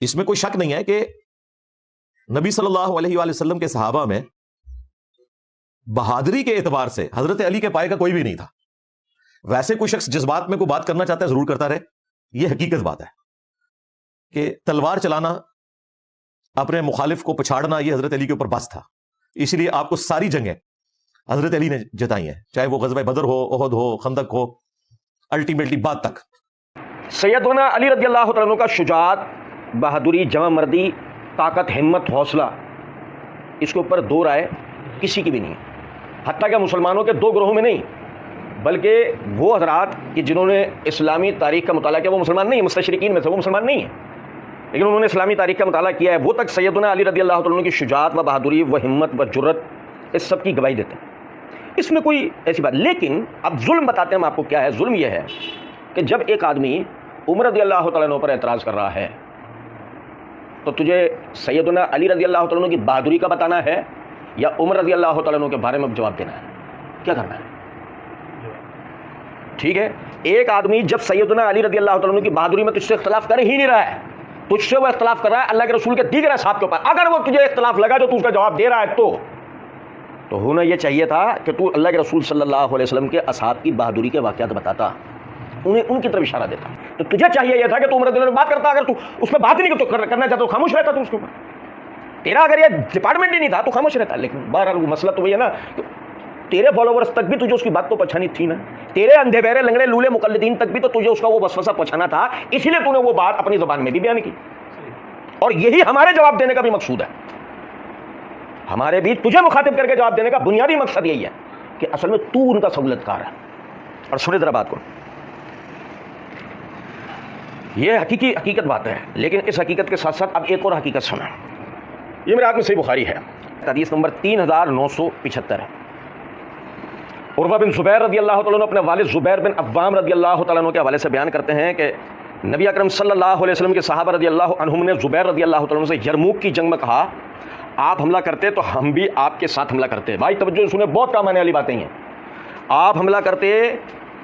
इसमें कोई शक नहीं है कि नबी सल्लल्लाहु अलैहि वसल्लम के सहाबा में बहादुरी के एतबार से हजरत अली के पाए का कोई भी नहीं था। वैसे कोई शख्स जिस बात में कोई बात करना चाहता है जरूर करता रहे, यह हकीकत बात है कि तलवार चलाना, अपने मुखालिफ को पछाड़ना, यह हजरत अली के ऊपर बस था। इसलिए आपको सारी जंगें हजरत अली ने जताई हैं, चाहे वो ग़ज़वा बदर हो, ओहद हो, खंदक हो, अल्टीमेटली बाद तक। सैयदना अली रज़ियल्लाहु तआला अन्हु का शुजाअत, बहादुरी, जमा मर्दी, ताकत, हिम्मत, हौसला, इसके ऊपर दो राय किसी की भी नहीं। हत्ता कि मुसलमानों के दो ग्रोहों में नहीं, बल्कि वो हजरात कि जिन्होंने इस्लामी तारीख़ का मुताला किया, वो मुसलमान नहीं है, मुस्तशरिकीन में से वो मुसलमान नहीं है, लेकिन उन्होंने इस्लामी तारीख़ का मुताला किया है, वो तक सैयदना अली रज़ियल्लाहु तआला अन्हु की शुजाअत व बहादुरी व हिम्मत व जुर्रत, इस सब की गवाही देते हैं। इसमें कोई ऐसी बात, लेकिन अब जुल्म बताते हैं हम आपको क्या है। जुल्म यह है कि जब एक आदमी उमर रज़ियल्लाहु तआला अन्हु पर एतराज़ कर रहा है, तो तुझे सैयदना अली रज़ियल्लाहु तआला अन्हु की बहादुरी का बताना है या उमर रज़ियल्लाहु तआला अन्हु के बारे में जवाब देना है? क्या करना है? ठीक है, एक आदमी जब सैयदना अली रज़ियल्लाहु तआला अन्हु की बहादुरी में तुझसे इख्तलाफ कर ही नहीं रहा है, तुझसे वो इख्तलाफ कर रहा है अल्लाह के रसूल के दीगर असहाब के ऊपर, अगर वो तुझे इख्तलाफ लगा जो तू उसका जवाब दे रहा है तो होना यह चाहिए था कि तू अल्लाह के रसूल सल्लल्लाहु अलैहि वसल्लम के असहाब की बहादुरी के वाक़यात बताता, उन्हें उनकी तरफ इशारा देता। तो तुझे चाहिए यह था कि तू उमर रज़ियल्लाहु बात करता, अगर तू उसमें बात ही नहीं करना चाहता तो खामोश रहता तू उसके ऊपर। तेरा अगर ये डिपार्टमेंट ही नहीं था तो खामोश रहता। लेकिन बहरहाल वो मसला तो वही है ना, तेरे फॉलोवर्स तक भी तुझे उसकी बात तो पहचानी थी ना, तेरे अंधे बहरे लंगड़े लूले मुकल्लिदीन तक भी तो तुझे उसका वो वसवसा पहचाना था, इसीलिए तूने वो बात अपनी ज़बान में भी बयान की। और यही हमारे जवाब देने का भी मकसूद है। हमारे भी तुझे मुखातिब करके जवाब देने का बुनियादी मकसद यही है कि असल में तू उनका सहूलतकार है। और सुने जरा बात को, यह हकीकत बात है, लेकिन इस हकीकत के साथ साथ अब एक और हकीकत सुना। ये मेरे हाथ में सही बुखारी है, हदीस नंबर 3975 है। उर्वा बिन ज़ुबैर रज़ियल्लाहु तआला अन्हु अपने वालिद ज़ुबैर बिन अव्वाम रज़ियल्लाहु तआला अन्हु के हवाले से बयान करते हैं कि नबी अकरम सल्लल्लाहु अलैहि वसल्लम के सहाबा रज़ियल्लाहु अन्हुम ने ज़ुबैर रज़ियल्लाहु तआला अन्हु से यरमूक की जंग में कहा, आप हमला करते तो हम भी आपके साथ हमला करते। भाई तवज्जो सुने, बहुत काम आने वाली बातें हैं। आप हमला करते,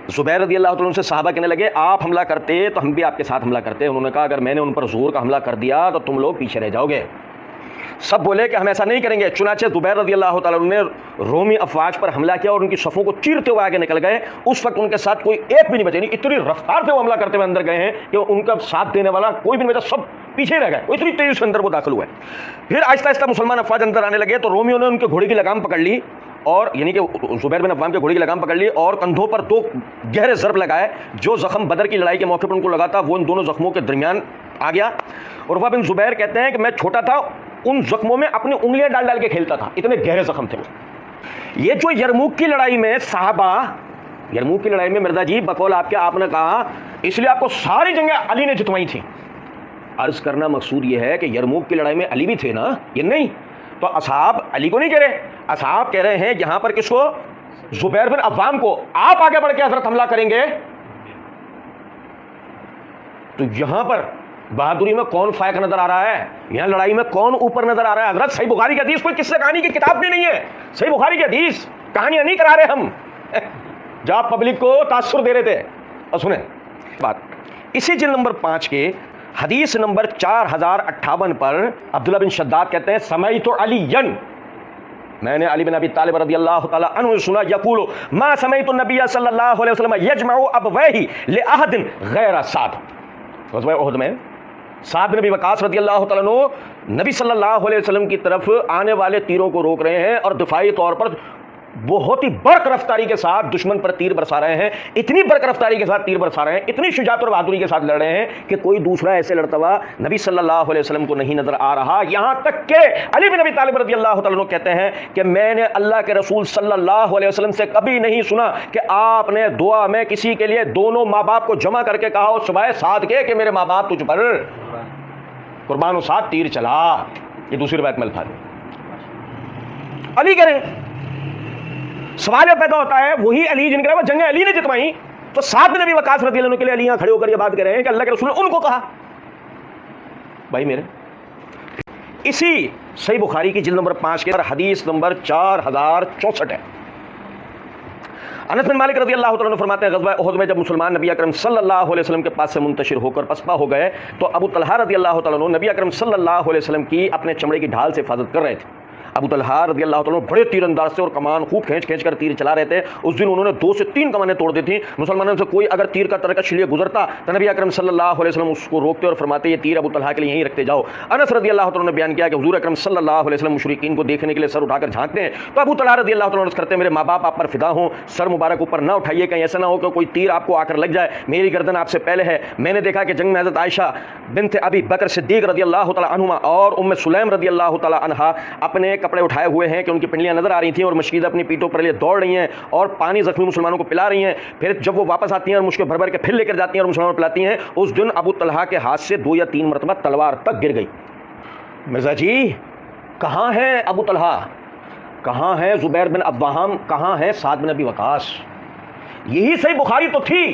ज़ुबैर रज़ियल्लाहु तआला अन्हु से सहाबा कहने लगे आप हमला करते तो हम भी आपके साथ हमला करते। उन्होंने कहा अगर मैंने उन पर ज़ोर का हमला कर दिया तो तुम लोग पीछे रह जाओगे। सब बोले कि हम ऐसा नहीं करेंगे। चुनाचे ज़ुबैर रज़ियल्लाहु तआला अन्हु ने रोमी अफवाज पर हमला किया और उनकी सफ़ों को चीरते हुए आगे निकल गए। उस वक्त उनके साथ कोई एक भी नहीं बचे, नहीं इतनी रफ्तार से वो हमला करते हुए अंदर गए हैं कि उनका साथ देने वाला कोई भी नहीं बचा, सब पीछे रह गए। इतनी तेजी से अंदर वो दाखिल हुए। फिर आहिस्ता आहिस्ता मुसलमान अफवाज अंदर आने लगे तो रोमियों ने उनके घोड़े की लगाम पकड़ ली, और यानी कि ज़ुबैर बिन अव्वाम के घोड़े की लगाम पकड़ ली और कंधों पर दो गहरे ज़रब लगाए। जो ज़ख्म बदर की लड़ाई के मौके पर उनको लगा था वो इन दोनों ज़ख्मों के दरमियान आ गया। उर्वा बिन ज़ुबैर कहते हैं कि मैं छोटा था, उन ज़ख्मों में अपनी उंगलियां डाल डाल के खेलता था, इतने गहरे ज़ख्म थे वो। ये जो यरमूक की लड़ाई में सहाबा, यरमूक की लड़ाई में मिर्ज़ा जी बकौल आपके आपने कहा इसलिए आपको सारी जंगें अली ने जितवाई थी। अर्ज़ करना मकसूद ये है कि यरमूक की लड़ाई में अली भी थे ना, ये नहीं तो असहाब अली को नहीं कह रहे, असहाब कह रहे हैं यहां पर किसको? ज़ुबैर बिन अव्वाम को। आप आगे बढ़ के हजरत हमला करेंगे तो यहां पर बहादुरी में कौन फायक नजर आ रहा है, यहां लड़ाई में कौन ऊपर नजर आ रहा है? हजरत सही बुखारी की हदीस कोई किस्से कहानी की किताब भी नहीं है, सही बुखारी की हदीस, कहानियां नहीं करा रहे हम जहां पब्लिक को तासुर दे रहे थे। और सुने बात, इसी जिल्द नंबर 5 के हदीस नंबर 4058 पर अब्दुल्ला बिन शद्दाद कहते हैं समय तो अलीयन, मैंने अली बिन अबी तालिब रज़ियल्लाहु ताला अन्हु सुना यक़ूलु मा समयतु नबिय सल्लल्लाहु अलैहि वसल्लम यजमउ अबवैहि लिअहदिन गैर साद। ग़ज़वा उहद में साद बिन अबी वक़ास रज़ियल्लाहु ताला अन्हु नबी सल्लल्लाहु अलैहि वसल्लम की तरफ आने वाले तीरों को रोक रहे हैं और दिफाई तौर पर बहुत ही बर्क रफ्तारी के साथ दुश्मन पर तीर बरसा रहे हैं। इतनी बर्क रफ्तारी के साथ तीर बरसा रहे हैं, इतनी शुजाअत और बहादुरी के साथ लड़ रहे हैं कि कोई दूसरा ऐसे लड़ता हुआ नबी सल्लल्लाहु अलैहि वसल्लम को नहीं नजर आ रहा। यहां तक के अली बिन अबी तालिब रज़ियल्लाहु तआला अन्हु कहते हैं कि मैंने अल्लाह के रसूल सल्लल्लाहु अलैहि वसल्लम से कभी नहीं सुना कि आपने दुआ में किसी के लिए दोनों माँ बाप को जमा करके कहा हो सुबह साद के कि मेरे माँ बाप तुझ पर कुर्बान हो, साथ तीर चला। ये दूसरी बात में अल्फाज अली करें। सवाल पैदा होता है वही अली जिनके वो जंग अली ने जितवाई, तो साद बिन अबी वक़ास रज़ियल्लाहु अन्हु के लिए अली यहां खड़े होकर ये बात कर रहे हैं कि अल्लाह के रसूल ने उनको कहा। भाई मेरे इसी सही बुखारी की जिल्द नंबर 5 के हदीस नंबर 4064 है। अनस बिन मालिक रज़ी अल्लाह तआला अन्हु फरमाते हैं ग़ज़वा उहद में जब मुसलमान नबी अकरम सल्लल्लाहु अलैहि वसल्लम के पास से मुंतशिर होकर पसपा हो गए तो अबू तलहा रज़ी अल्लाह तआला अन्हु नबी अकरम सल्लल्लाहु अलैहि वसल्लम की अपने चमड़े की ढाल से हिफाजत कर रहे थे। अबू तलहा रज़ी अल्लाह तआला बड़े तीरंदाज थे और कमान खूब खींच कर तीर चला रहे थे। उस दिन उन्होंने 2 से 3 कमानें तोड़ दी थी। मुसलमानों से कोई अगर तीर का तरकश लिए गुजरता तो नबी अकरम सल्लल्लाहु अलैहि वसल्लम उसको रोकते और फरमाते ये तीर अबू तलहा के लिए यहीं रखते जाओ। अनस रज़ी अल्लाह तआला ने बयान किया कि हुजूर अकरम सल्लल्लाहु अलैहि वसल्लम मुशरिकीन को देखने के लिए सर उठाकर झांकते हैं तो अबू तलहा रज़ी अल्लाह तआला अर्ज़ करते हैं मेरे माँ बाप आप पर फिदा हों, सर मुबारक ऊपर ना उठाइए, कहीं ऐसा ना हो कि कोई तीर आपको आकर लग जाए, मेरी गर्दन आपसे पहले है। मैंने देखा कि जंग में हज़रत आयशा बिन्त अबी बकर सिद्दीक़ रज़ी अल्लाह तआला अन्हुमा और उम्मे सुलैम रज़ी अल्लाह तआला अन्हा अपने कपड़े उठाए हुए हैं कि उनकी पिंडलियां नजर आ रही थी और मशकीद अपनी पीठों पर लिए दौड़ रही हैं और पानी जख्मी मुसलमानों को पिला रही हैं। फिर जब वो वापस आती हैं और मुश्किल भर भर के फिर लेकर जाती हैं और मुसलमानों को पिलाती हैं, उस दिन अबू तलहा के हाथ से 2 या 3 मरतबा तलवार तक गिर गई। मिर्जा जी कहाँ है अबू तलहा, कहाँ है ज़ुबैर बिन अव्वाम, कहाँ है साद बिन अबी वकास? यही सही बुखारी तो थी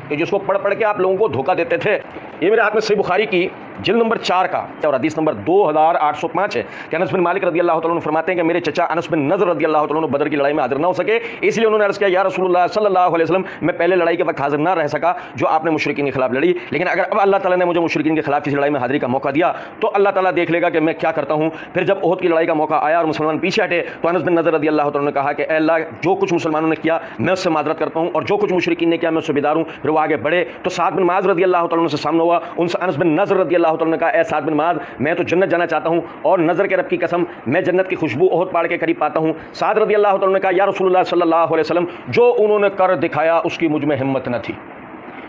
कि जिसको पढ़ पढ़ के आप लोगों को धोखा देते थे। ये मेरे हाथ में सही बुखारी की जिल्द नंबर 4 का और हदीस नंबर 2805 है कि अनस बिन मालिक रज़ी अल्लाह तआला अन्हु फरमाते हैं कि मेरे चचा अनस बिन नज़र रज़ी अल्लाह तआला अन्हु बदर की लड़ाई में हाजिर ना हो सके, इसलिए उन्होंने अर्ज़ किया या रसूलुल्लाह सल्लल्लाहु अलैहि वसल्लम मैं पहले लड़ाई के वक्त हाजिर ना रह सका जो आपने मुशरिकीन के खिलाफ लड़ी, लेकिन अगर अब अल्लाह ताला ने मुझे मुशरिकीन के खिलाफ किसी लड़ाई में हाजिरी का मौका दिया तो अल्लाह ताला देख लेगा कि मैं क्या करता हूँ। फिर जब ओहद की लड़ाई का मौका आया और मुसलमान पीछे हटे तो अनस बिन नज़र रज़ी अल्लाह तआला ने कहा कि अल्लाह जो कुछ मुसलमानों ने किया मैं उससे माजरत करता हूँ और जो कुछ मुशरिकीन ने किया मैं उससे बेदार हूँ। फिर वो आगे बढ़े तो साद बिन माज़ रज़ी अल्लाह तआला से सामना हुआ, उनसे अनस बिन नज़र रज़ी अल्लाह तआला ने कहा ए साद बिन माज़ मैं तो जन्नत जाना चाहता हूँ और नज़र के रब की कसम मैं जन्नत की खुशबू ओहद पहाड़ के करीब पाता हूँ। साद रज़ी अल्लाह तआला ने कहा या रसूलुल्लाह सल्लल्लाहु अलैहि वसल्लम जो उन्होंने कर दिखाया उसकी मुझ में हिम्मत न थी,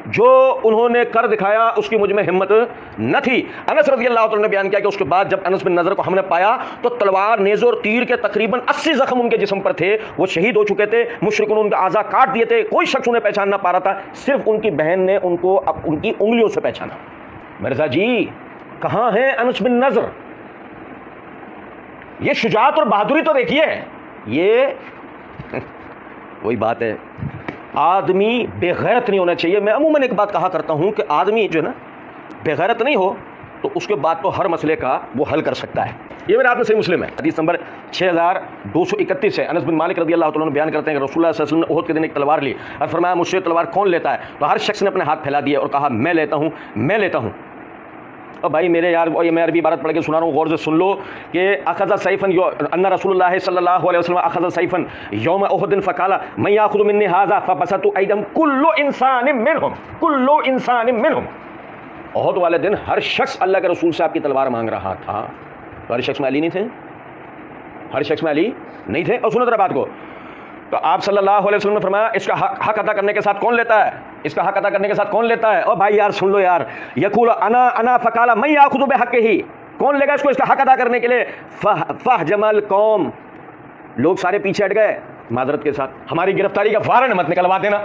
जो उन्होंने कर दिखाया उसकी मुझ में हिम्मत न थी। अनस रज़ी अल्लाह तआला ने बयान किया कि उसके बाद जब अनस बिन नज़र को हमने पाया तो तलवार नेज़ और तीर के तकरीबन 80 जख्म उनके जिस्म पर थे, वो शहीद हो चुके थे, मुशरिकों ने उनके आज़ा काट दिए थे, कोई शख्स उन्हें पहचान ना पा रहा था, सिर्फ उनकी बहन ने उनको उनकी उंगलियों से पहचाना। मिर्जा जी कहाँ है अनस बिन नज़र? ये शुजाअत और बहादुरी तो देखिए। ये वही बात है, आदमी बेगैरत नहीं होना चाहिए। मैं अमूमन एक बात कहा करता हूं कि आदमी जो है ना बेगैरत नहीं हो तो उसके बाद तो हर मसले का वो हल कर सकता है। ये मेरे हाथ में सही मुस्लिम है, हदीस नंबर 6231 है। अनस बिन मालिक रज़ी अल्लाह तआला ने बयान करते हैं कि रसूलुल्लाह सल्लल्लाहु अलैहि वसल्लम ने ओहद के दिन एक तलवार ली और फरमाया मुझसे तलवार कौन लेता है? तो हर शख्स ने अपने हाथ फैला दिए और कहा मैं लेता हूँ, मैं लेता हूँ। अब भाई मेरे यार ये मैं अरबी इबारत पढ़ के सुना रहा हूँ, गौर से सुन लो कि अखज़ सैफ़न अन्ना रसूलुल्लाह सल्लल्लाहु अलैहि वसल्लम अखज़ सैफ़न यौम उहद फ़क़ाला मैं याख़ुज़ु मिन्नी हाज़ा फ़बसतु ऐदम कुल्लु इंसानिन मिनहुम। उहद वाले दिन हर शख्स अल्लाह के रसूल से आपकी तलवार मांग रहा था। तो हर शख्स में अली नहीं थे, हर शख्स में अली नहीं थे। और सुनो जरा बात को, तो आप सल्लल्लाहु अलैहि वसल्लम ने फरमाया इसका हक अदा करने के साथ कौन लेता है? इसका हक अदा करने के साथ कौन लेता है? ओ भाई यार सुन लो यार, यकूल अना अना फ़क़ाला मैं याख़ुज़ु बिहक़्क़िही, कौन लेगा इसको इसका हक अदा करने के लिए? फह जमल कौम, लोग सारे पीछे हट गए माजरत के साथ, हमारी गिरफ्तारी का वारंट मत निकलवा देना।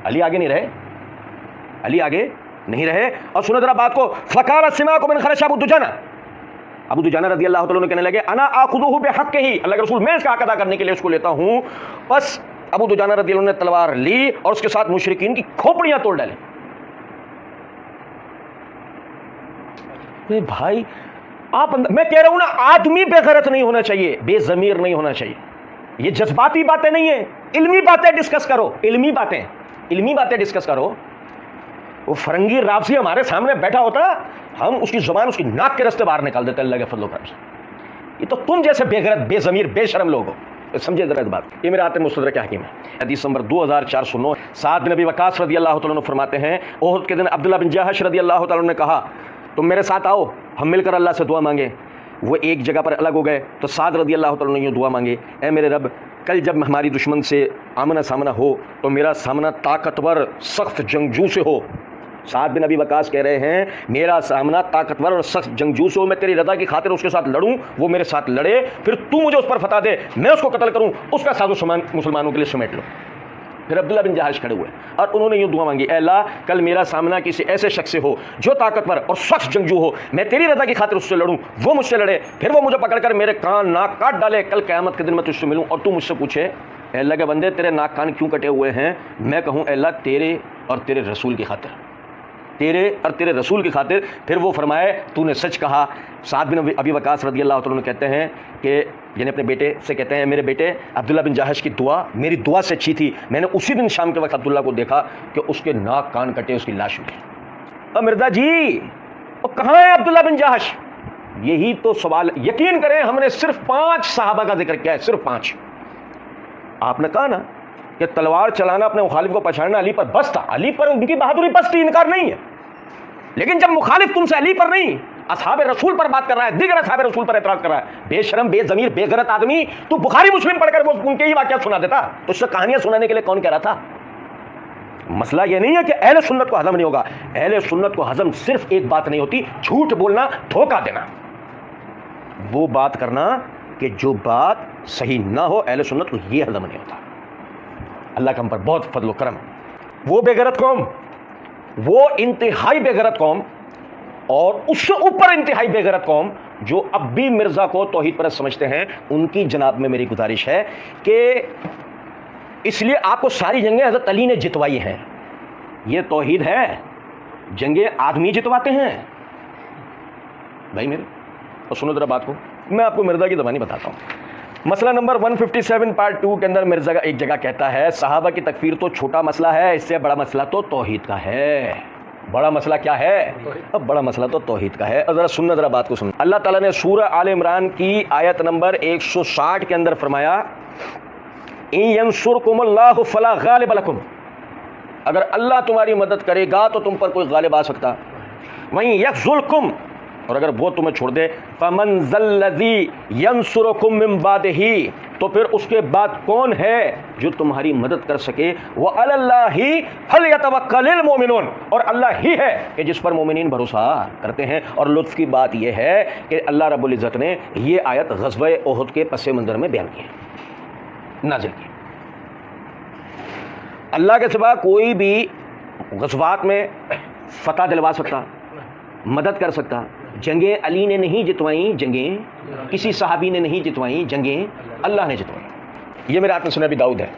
अली आगे नहीं रहे, अली आगे नहीं रहे। और सुनो जरा बात को, फ़क़ाला सिमाक बिन ख़रश अबू दुजाना रज़ी अल्लाह तआला ने कहने लगे अना आखुदुहु बिहक़्क़िही, अल्लाह के रसूल मैं इसका हक अदा करने के लिए उसको लेता हूँ। बस अबू दुजाना रज़ी अल्लाह ने तलवार ली और उसके साथ मुशरिकीन की खोपड़ियां तोड़ डाली। भाई आप मैं कह रहा हूं ना, आदमी बेगैरत नहीं होना चाहिए, बेज़मीर नहीं होना चाहिए। ये जज्बाती बातें नहीं है, इल्मी बातें डिस्कस करो, इल्मी बातें डिस्कस करो। वो फरंगी राफसी हमारे सामने बैठा होता, हम उसकी जुबान उसकी नाक के रास्ते बाहर निकाल देते अल्लाह के फजल करम से। ये तो तुम जैसे बेगैरत बेज़मीर बेशरम लोग हो। समझे जरा इस बात। ये मेरे आते मुस्तदरक हकीम है, हदीस नंबर 2409। साद बिन अबी वकास रज़ी अल्लाह तआला अन्हु फरमाते हैं ओहद के दिन अब्दुल्लाह बिन जहश रज़ी अल्लाह तआला अन्हु ने कहा तुम मेरे साथ आओ, हम मिलकर अल्लाह से दुआ मांगे। वो एक जगह पर अलग हो गए तो साद रज़ी अल्लाह तआला अन्हु ने दुआ मांगे, ए मेरे रब कल जब हमारी दुश्मन से आमना सामना हो तो मेरा सामना ताकतवर सख्त जंगजू से हो। साद बिन अबी वकास कह रहे हैं मेरा सामना ताकतवर और सख्त जंगजू से हो, मैं तेरी रज़ा की खातिर उसके साथ लड़ूं, वो मेरे साथ लड़े, फिर तू मुझे उस पर फतह दे, मैं उसको कत्ल करूं, उसका साजो सामान मुसलमानों के लिए समेट लो। फिर अब्दुल्लाह बिन जहाश खड़े हुए और उन्होंने यूँ दुआ मांगी, ऐ अल्लाह कल मेरा सामना किसी ऐसे शख्स से हो जो ताकतवर और सख्त जंगजू हो, मैं तेरी रज़ा की खातिर उससे लड़ूं, वो मुझसे लड़े, फिर वो मुझे पकड़कर मेरे कान नाक काट डाले, कल क़यामत के दिन मैं तुझसे मिलूं और तू मुझसे पूछे अल्लाह के बंदे तेरे नाक कान क्यों कटे हुए हैं? मैं कहूँ अल्लाह तेरे और तेरे रसूल की खातिर। तेरे और तेरे रसूल की खातिर। फिर वो फरमाए तूने सच कहा। साद बिन अबी वकास रज़ी अल्लाह तआला अन्हु कहते हैं कि यानी अपने बेटे से कहते हैं, मेरे बेटे अब्दुल्ला बिन जाहश की दुआ मेरी दुआ से अच्छी थी। मैंने उसी दिन शाम के वक्त अब्दुल्ला को देखा कि उसके नाक कान कटे, उसकी लाश मिली। अब मिर्जा जी वो कहाँ है अब्दुल्ला बिन जाहश? यही तो सवाल। यकीन करें हमने सिर्फ 5 सहाबा का जिक्र किया है, सिर्फ 5। आपने कहा ना कि तलवार चलाना, अपने मुखालिफ को पछाड़ना अली पर बस था, अली पर उनकी बहादुरी बस थी, इनकार नहीं है। लेकिन जब मुखालिफ तुमसे अली पर नहीं असहाबे रसूल पर बात कर रहा है, दिगर असहाबे रसूल पर एतराज कर रहा है, बेशरम बेजमीर बेगरत आदमी, तू बुखारी मुस्लिम पढ़कर वो उनके ही वाकया सुना देता। तो उससे कहानियां सुनाने के लिए कौन कह रहा था? मसला यह नहीं है कि अहले सुन्नत को हजम नहीं होगा। अहले सुन्नत को हजम सिर्फ एक बात नहीं होती, झूठ बोलना, धोखा देना, वो बात करना कि जो बात सही ना हो, अहले सुन्नत को यह हजम नहीं होता। अल्लाह का हम पर बहुत फजल करम। वो बेगरत कौम, वो इंतहाई बेगरत कौम और उससे ऊपर इंतहाई बेगरत कौम जो अब भी मिर्जा को तौहीद परस्त समझते हैं, उनकी जनाब में मेरी गुजारिश है कि इसलिए आपको सारी जंगें हज़रत अली ने जितवाई हैं। ये तौहीद है, जंगें आदमी जितवाते हैं भाई मेरे। और सुनो जरा बात को, मैं आपको मिर्जा की ज़बानी बताता हूँ। मसला नंबर 157 पार्ट 2 के अंदर मिर्जा का एक जगह कहता है, सहाबा की तकफीर तो छोटा मसला है, इससे बड़ा मसला तो तौहीद का है। बड़ा मसला क्या है? अब बड़ा मसला तो तौहीद का है। और जरा सुनना, जरा बात को सुनना। अल्लाह ताला ने सूरह आल इमरान की आयत नंबर 160 के अंदर फरमाया, इन यंसुरकुमुल्लाहु फला गालिब लकुम, अगर अल्लाह तुम्हारी मदद करेगा तो तुम पर कोई गालिब आ सकता। वहीं यख्ज़ुलकुम, और अगर वो तुम्हें छोड़ दे, फमन ज़ल्लज़ी यंसुरुकुम मिन बादिही, तो फिर उसके बाद कौन है जो तुम्हारी मदद कर सके। व अलल्लाहि फलयतवक्कलिल मोमिनून, और अल्लाह ही है कि जिस पर मोमिनीन भरोसा करते हैं। और लुत्फ़ की बात यह है कि अल्लाह रब्बुल इज़्ज़त ने यह आयत ग़ज़वा उहुद के पस मंज़र में बयान की, नाज़िल की। अल्लाह के सिवा कोई भी ग़ज़वात में फ़तह दिलवा सकता, मदद कर सकता। जंगें अली ने नहीं जितवाई, जंगें किसी सहाबी ने नहीं जितवाई, जंगें अल्लाह ने जितवाई। ये मेरे हाथ में सुनह अबी दाऊद है,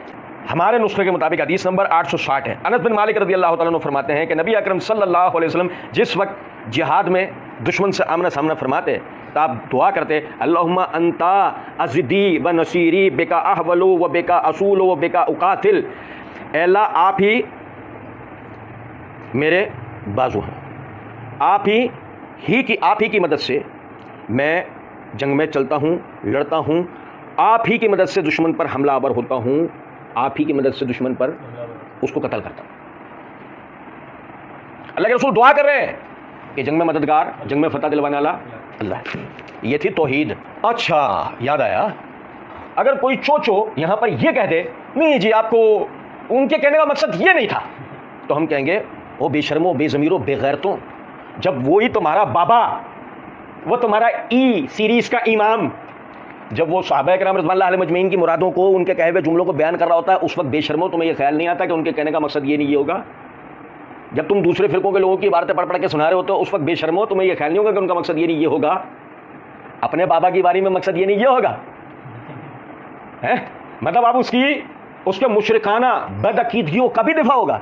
हमारे नुस्खे के मुताबिक हदीस नंबर 860 है। अनस बिन मालिक रज़ी अल्लाह तआला अन्हु फरमाते हैं कि नबी अकरम सल्लल्लाहु अलैहि वसल्लम जिस वक्त जिहाद में दुश्मन से आमना सामना फरमाते तो आप दुआ करते, अल्लाहुम्मा अंता अज़दी व नसीरी बेका अहवलु व बेका असूलु व बेका उकातिल, अल्लाह आप ही मेरे बाजू हैं, आप ही की मदद से मैं जंग में चलता हूँ, लड़ता हूँ, आप ही की मदद से दुश्मन पर हमला आवर होता हूँ, आप ही की मदद से दुश्मन पर उसको कत्ल करता हूँ। अल्लाह के रसूल दुआ कर रहे हैं कि जंग में मददगार, जंग में फतह दिलवाने वाला अल्लाह। ये थी तौहीद। अच्छा याद आया, अगर कोई चोचो यहाँ पर यह कह दे नहीं जी आपको उनके कहने का मकसद ये नहीं था, तो हम कहेंगे ओ बेशर्मो बेज़मीरो बेगैरतों, जब वही तुम्हारा बाबा, वो तुम्हारा ई सीरीज का इमाम, जब वो सहाबा किराम रज़ियल्लाहु अलैहिम मजमईन की मुरादों को, उनके कहे हुए जुमलों को बयान कर रहा होता है, उस वक्त बेशर्मो तुम्हें यह ख्याल नहीं आता कि उनके कहने का मकसद ये नहीं ये होगा। जब तुम दूसरे फिरकों के लोगों की इबारतें पढ़ के सुना रहे होते हो, उस वक्त बेशर्मो तुम्हें यह ख्याल नहीं होगा कि उनका मकसद ये नहीं ये होगा। अपने बाबा की बारी में मकसद ये नहीं ये होगा है, मतलब आप उसके मुशरिकाना बदअकीदगियों का भी दिफा होगा।